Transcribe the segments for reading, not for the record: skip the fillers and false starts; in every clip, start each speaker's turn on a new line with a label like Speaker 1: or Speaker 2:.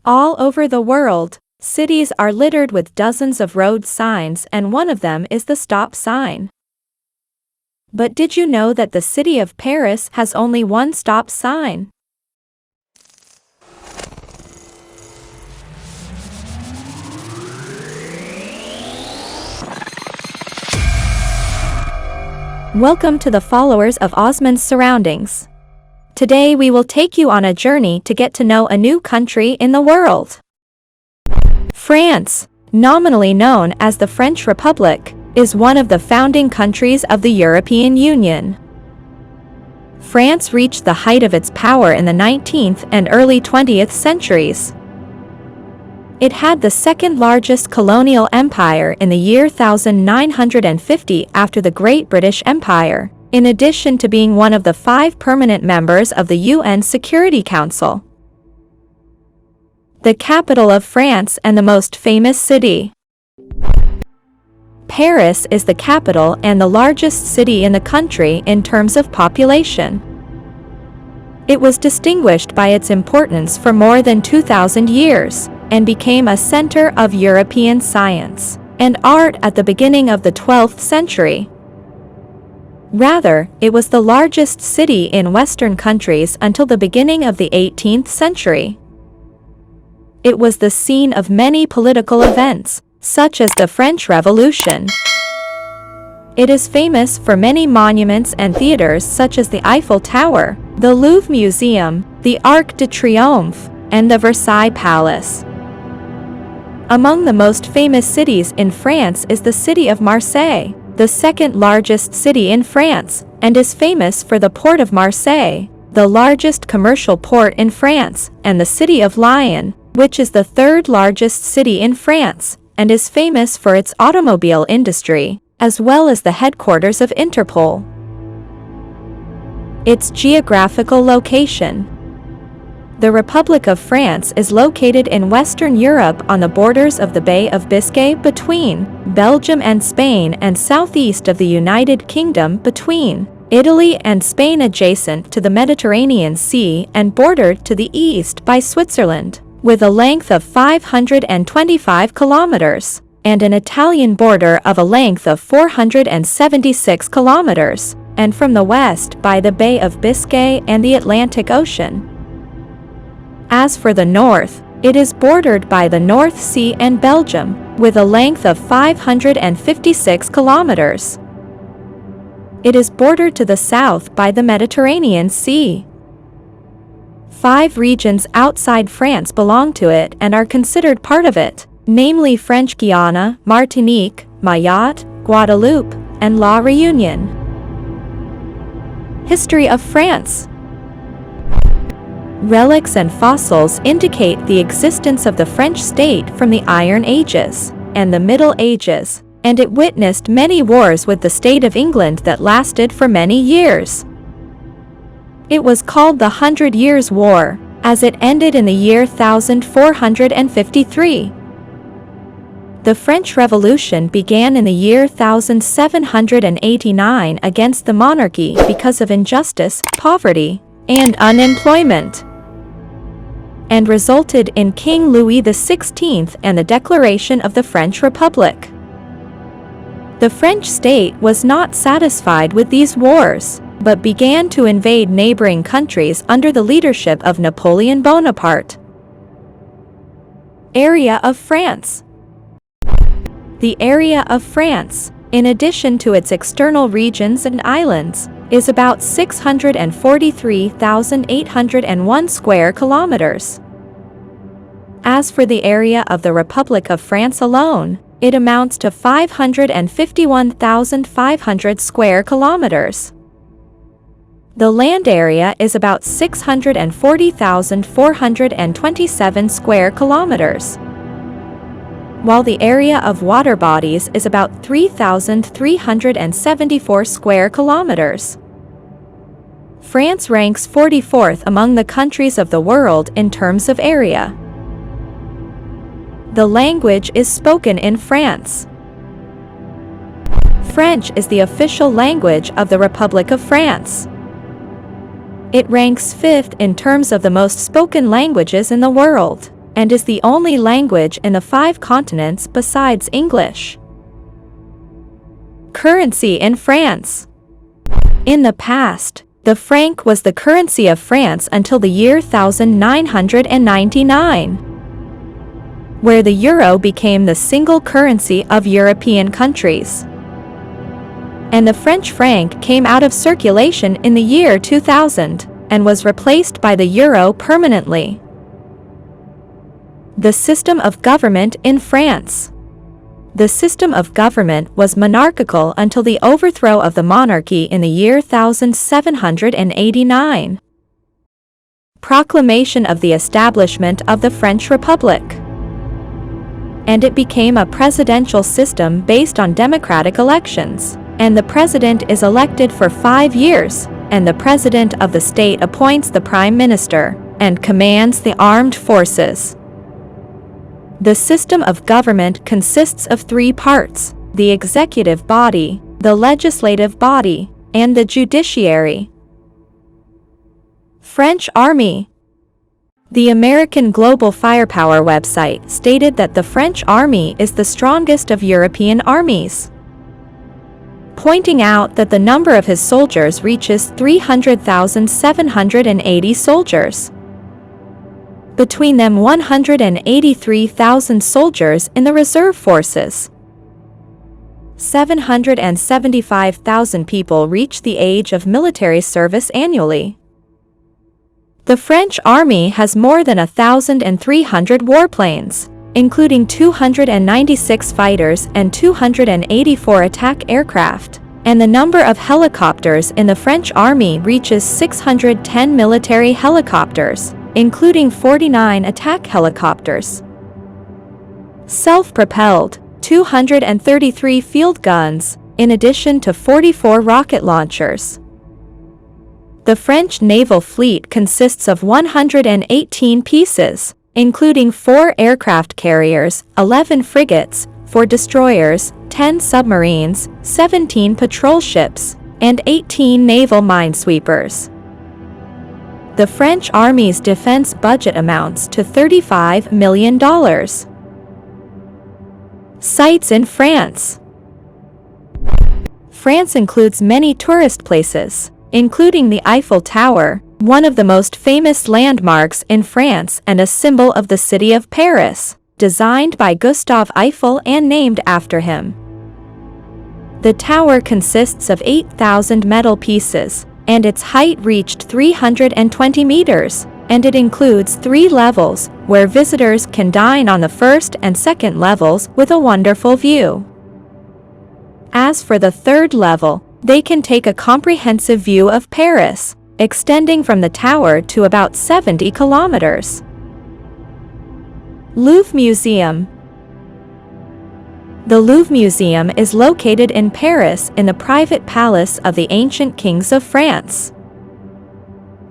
Speaker 1: All over the world, cities are littered with dozens of road signs, and one of them is the stop sign. But did you know that the city of Paris has only one stop sign? Welcome to the followers of Osman's surroundings. Today we will take you on a journey to get to know a new country in the world. France, nominally known as the French Republic, is one of the founding countries of the European Union. France reached the height of its power in the 19th and early 20th centuries. It had the second largest colonial empire in the year 1950 after the Great British Empire, in addition to being one of the 5 permanent members of the UN Security Council. The capital of France and the most famous city. Paris is the capital and the largest city in the country in terms of population. It was distinguished by its importance for more than 2,000 years, and became a center of European science and art at the beginning of the 12th century. Rather, it was the largest city in Western countries until the beginning of the 18th century. It was the scene of many political events, such as the French Revolution. It is famous for many monuments and theaters such as the Eiffel Tower, the Louvre Museum, the Arc de Triomphe, and the Versailles Palace. Among the most famous cities in France is the city of Marseille, the second largest city in France, and is famous for the port of Marseille, the largest commercial port in France, and the city of Lyon, which is the third largest city in France, and is famous for its automobile industry, as well as the headquarters of Interpol. Its geographical location. The Republic of France is located in Western Europe on the borders of the Bay of Biscay between Belgium and Spain, and southeast of the United Kingdom between Italy and Spain, adjacent to the Mediterranean Sea and bordered to the east by Switzerland, with a length of 525 kilometers, and an Italian border of a length of 476 kilometers, and from the west by the Bay of Biscay and the Atlantic Ocean. As for the north, it is bordered by the North Sea and Belgium, with a length of 556 kilometers. It is bordered to the south by the Mediterranean Sea. 5 regions outside France belong to it and are considered part of it, namely French Guiana, Martinique, Mayotte, Guadeloupe, and La Réunion. History of France. Relics and fossils indicate the existence of the French state from the Iron Ages and the Middle Ages, and it witnessed many wars with the state of England that lasted for many years. It was called the 100 Years' War, as it ended in the year 1453. The French Revolution began in the year 1789 against the monarchy because of injustice, poverty, and unemployment, and resulted in King Louis XVI and the declaration of the French Republic. The French state was not satisfied with these wars, but began to invade neighboring countries under the leadership of Napoleon Bonaparte. Area of France. The area of France, in addition to its external regions and islands, is about 643,801 square kilometers. As for the area of the Republic of France alone, it amounts to 551,500 square kilometers. The land area is about 640,427 square kilometers, while the area of water bodies is about 3,374 square kilometers. France ranks 44th among the countries of the world in terms of area. The language is spoken in France. French is the official language of the Republic of France. It ranks 5th in terms of the most spoken languages in the world. and is the only language in the 5 continents besides English. Currency in France. In the past, the franc was the currency of France until the year 1999, where the euro became the single currency of European countries. And the French franc came out of circulation in the year 2000 and was replaced by the euro permanently. The system of government in France. The system of government was monarchical until the overthrow of the monarchy in the year 1789. Proclamation of the establishment of the French Republic. And it became a presidential system based on democratic elections, and the president is elected for 5 years, and the president of the state appoints the prime minister and commands the armed forces. The system of government consists of 3 parts: the executive body, the legislative body, and the judiciary. French Army. The American Global Firepower website stated that the French Army is the strongest of European armies, pointing out that the number of his soldiers reaches 300,780 soldiers. Between them 183,000 soldiers in the reserve forces. 775,000 people reach the age of military service annually. The French Army has more than 1,300 warplanes, including 296 fighters and 284 attack aircraft, and the number of helicopters in the French Army reaches 610 military helicopters, including 49 attack helicopters. Self-propelled, 233 field guns, in addition to 44 rocket launchers. The French naval fleet consists of 118 pieces, including 4 aircraft carriers, 11 frigates, 4 destroyers, 10 submarines, 17 patrol ships, and 18 naval minesweepers. The French Army's defense budget amounts to $35 million. Sites in France. France includes many tourist places, including the Eiffel Tower, one of the most famous landmarks in France and a symbol of the city of Paris, designed by Gustave Eiffel and named after him. The tower consists of 8,000 metal pieces, and its height reached 320 meters, and it includes 3 levels, where visitors can dine on the first and second levels with a wonderful view. As for the 3rd level, they can take a comprehensive view of Paris, extending from the tower to about 70 kilometers. Louvre Museum. The Louvre Museum is located in Paris in the private palace of the ancient kings of France.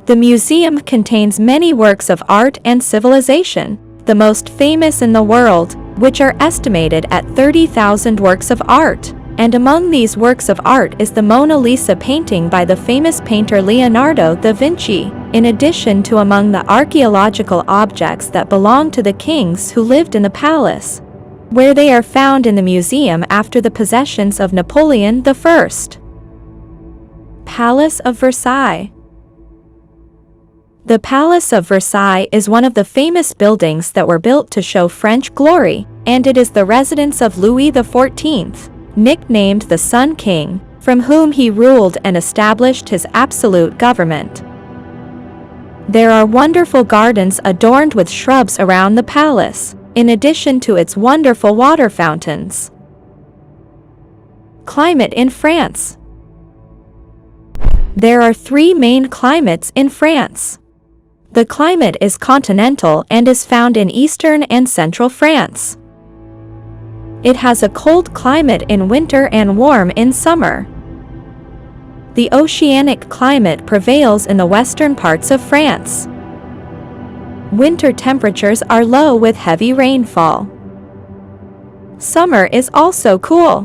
Speaker 1: The museum contains many works of art and civilization, the most famous in the world, which are estimated at 30,000 works of art, and among these works of art is the Mona Lisa painting by the famous painter Leonardo da Vinci, in addition to among the archaeological objects that belong to the kings who lived in the palace, where they are found in the museum after the possessions of Napoleon I. Palace of Versailles. The Palace of Versailles is one of the famous buildings that were built to show French glory, and it is the residence of Louis XIV, nicknamed the Sun King, from whom he ruled and established his absolute government. There are wonderful gardens adorned with shrubs around the palace, in addition to its wonderful water fountains. Climate in France. There are 3 main climates in France. The climate is continental and is found in eastern and central France. It has a cold climate in winter and warm in summer. The oceanic climate prevails in the western parts of France. Winter temperatures are low with heavy rainfall. Summer is also cool.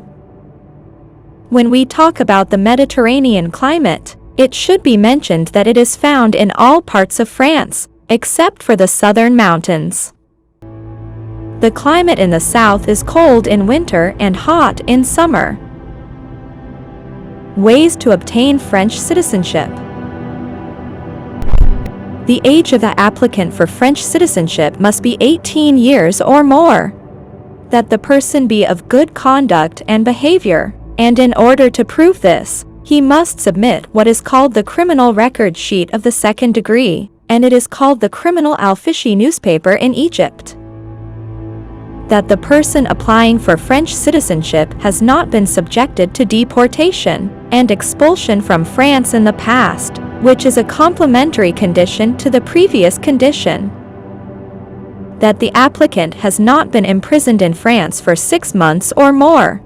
Speaker 1: When we talk about the Mediterranean climate, it should be mentioned that it is found in all parts of France, except for the southern mountains. The climate in the south is cold in winter and hot in summer. Ways to obtain French citizenship. The age of the applicant for French citizenship must be 18 years or more. That the person be of good conduct and behavior, and in order to prove this, he must submit what is called the criminal record sheet of the second degree, and it is called the Criminal Al-Fishi newspaper in Egypt. That the person applying for French citizenship has not been subjected to deportation and expulsion from France in the past, which is a complementary condition to the previous condition. That the applicant has not been imprisoned in France for 6 months or more.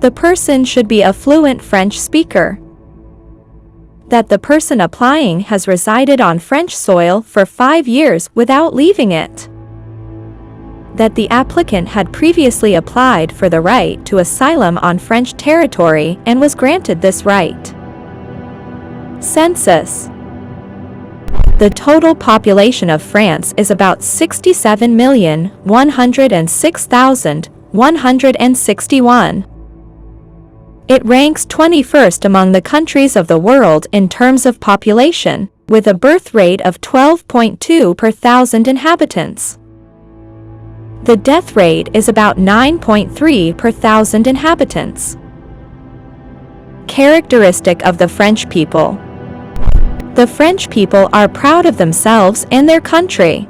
Speaker 1: The person should be a fluent French speaker. That the person applying has resided on French soil for 5 years without leaving it. That the applicant had previously applied for the right to asylum on French territory and was granted this right. Census. The total population of France is about 67,106,161. It ranks 21st among the countries of the world in terms of population, with a birth rate of 12.2 per thousand inhabitants. The death rate is about 9.3 per thousand inhabitants. Characteristic of the French people. The French people are proud of themselves and their country.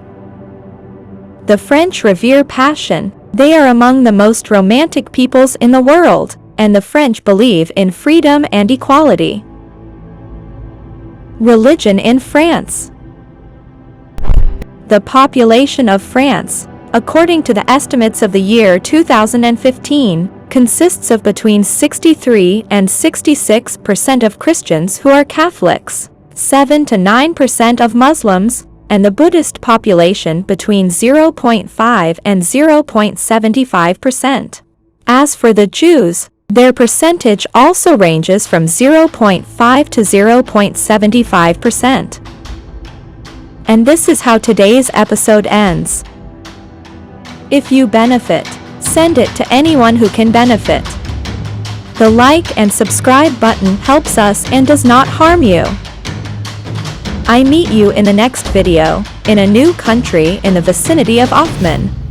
Speaker 1: The French revere passion. They are among the most romantic peoples in the world, and the French believe in freedom and equality. Religion in France. The population of France, according to the estimates of the year 2015, consists of between 63 and 66% of Christians who are Catholics, 7 to 9% of Muslims, and the Buddhist population between 0.5 and 0.75%. As for the Jews, their percentage also ranges from 0.5 to 0.75%. And this is how today's episode ends. If you benefit, send it to anyone who can benefit. The like and subscribe button helps us and does not harm you. I meet you in the next video, in a new country in the vicinity of Othman.